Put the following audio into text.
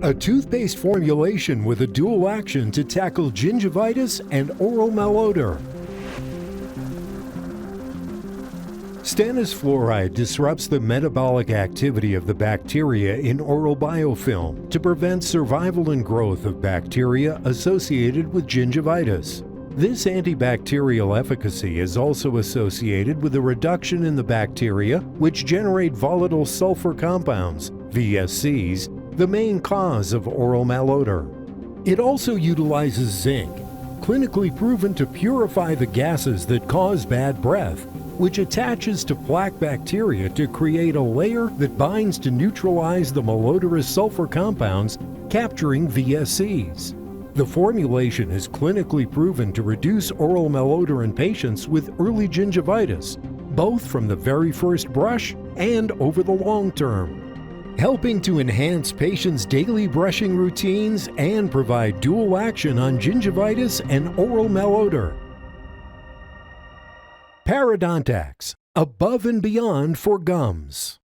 A toothpaste formulation with a dual action to tackle gingivitis and oral malodor. Stannous fluoride disrupts the metabolic activity of the bacteria in oral biofilm to prevent survival and growth of bacteria associated with gingivitis. This antibacterial efficacy is also associated with a reduction in the bacteria which generate volatile sulfur compounds, VSCs, the main cause of oral malodor. It also utilizes zinc, clinically proven to purify the gases that cause bad breath, which attaches to plaque bacteria to create a layer that binds to neutralize the malodorous sulfur compounds, capturing VSCs. The formulation is clinically proven to reduce oral malodor in patients with early gingivitis, both from the very first brush and over the long term, helping to enhance patients' daily brushing routines and provide dual action on gingivitis and oral malodor. Parodontax, above and beyond for gums.